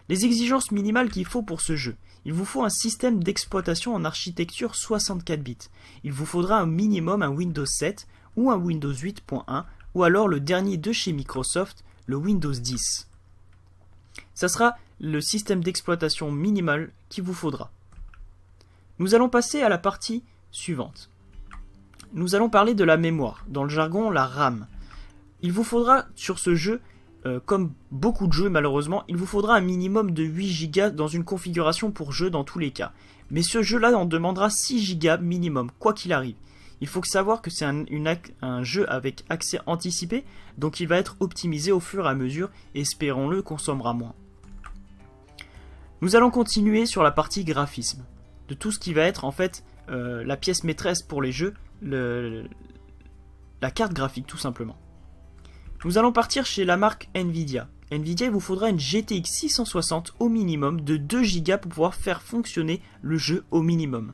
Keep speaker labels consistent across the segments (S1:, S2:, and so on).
S1: Les exigences minimales qu'il faut pour ce jeu. Il vous faut un système d'exploitation en architecture 64 bits. Il vous faudra un minimum un Windows 7 ou un Windows 8.1 ou alors le dernier de chez Microsoft, le Windows 10. Ça sera le système d'exploitation minimal qu'il vous faudra. Nous allons passer à la partie suivante. Nous allons parler de la mémoire, dans le jargon la RAM. Il vous faudra sur ce jeu, comme beaucoup de jeux malheureusement, il vous faudra un minimum de 8 Go dans une configuration pour jeu dans tous les cas. Mais ce jeu-là en demandera 6 Go minimum, quoi qu'il arrive. Il faut savoir que c'est un jeu avec accès anticipé, donc il va être optimisé au fur et à mesure, et espérons-le consommera moins. Nous allons continuer sur la partie graphisme, de tout ce qui va être en fait la pièce maîtresse pour les jeux, la carte graphique tout simplement. Nous allons partir chez la marque Nvidia. Nvidia, il vous faudra une GTX 660 au minimum de 2 Go pour pouvoir faire fonctionner le jeu au minimum.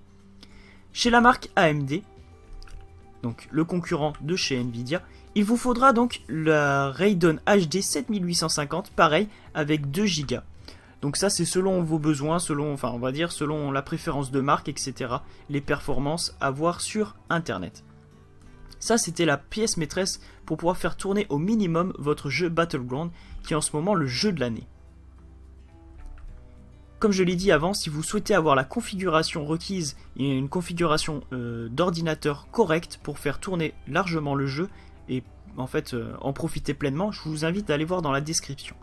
S1: Chez la marque AMD, donc le concurrent de chez Nvidia, il vous faudra donc la Radeon HD 7850, pareil, avec 2 Go. Donc ça c'est selon vos besoins, selon la préférence de marque, etc. Les performances à voir sur internet. Ça c'était la pièce maîtresse pour pouvoir faire tourner au minimum votre jeu Battleground, qui est en ce moment le jeu de l'année. Comme je l'ai dit avant, si vous souhaitez avoir la configuration requise et une configuration d'ordinateur correcte pour faire tourner largement le jeu et en fait en profiter pleinement, je vous invite à aller voir dans la description.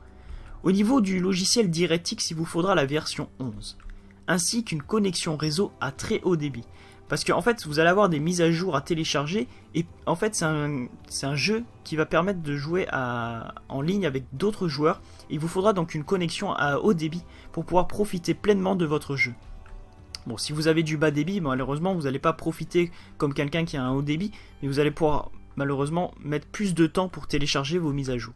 S1: Au niveau du logiciel DirectX, il vous faudra la version 11, ainsi qu'une connexion réseau à très haut débit. Parce qu'en fait, vous allez avoir des mises à jour à télécharger, et en fait, c'est un jeu qui va permettre de jouer en ligne avec d'autres joueurs. Il vous faudra donc une connexion à haut débit pour pouvoir profiter pleinement de votre jeu. Bon, si vous avez du bas débit, malheureusement, vous n'allez pas profiter comme quelqu'un qui a un haut débit, mais vous allez pouvoir malheureusement mettre plus de temps pour télécharger vos mises à jour.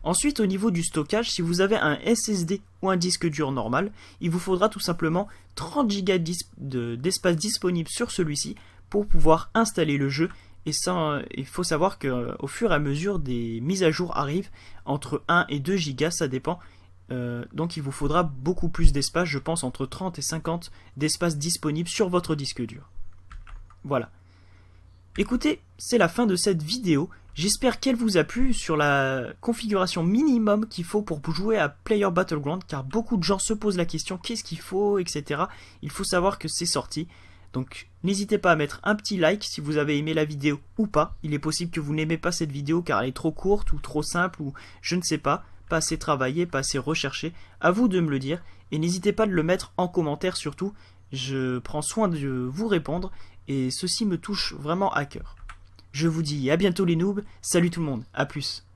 S1: Ensuite, au niveau du stockage, si vous avez un SSD ou un disque dur normal, il vous faudra tout simplement 30 Go d'espace disponible sur celui-ci pour pouvoir installer le jeu. Et ça, il faut savoir qu'au fur et à mesure des mises à jour arrivent, entre 1 et 2 Go, ça dépend. Donc il vous faudra beaucoup plus d'espace, je pense entre 30 et 50 d'espace disponible sur votre disque dur. Voilà. Écoutez, c'est la fin de cette vidéo. J'espère qu'elle vous a plu sur la configuration minimum qu'il faut pour jouer à Player Battleground, car beaucoup de gens se posent la question qu'est-ce qu'il faut, etc. Il faut savoir que c'est sorti. Donc n'hésitez pas à mettre un petit like si vous avez aimé la vidéo ou pas. Il est possible que vous n'aimez pas cette vidéo car elle est trop courte ou trop simple ou je ne sais pas assez travaillée, pas assez recherchée. À vous de me le dire et n'hésitez pas de le mettre en commentaire surtout. Je prends soin de vous répondre et ceci me touche vraiment à cœur. Je vous dis à bientôt les noobs, salut tout le monde, à plus.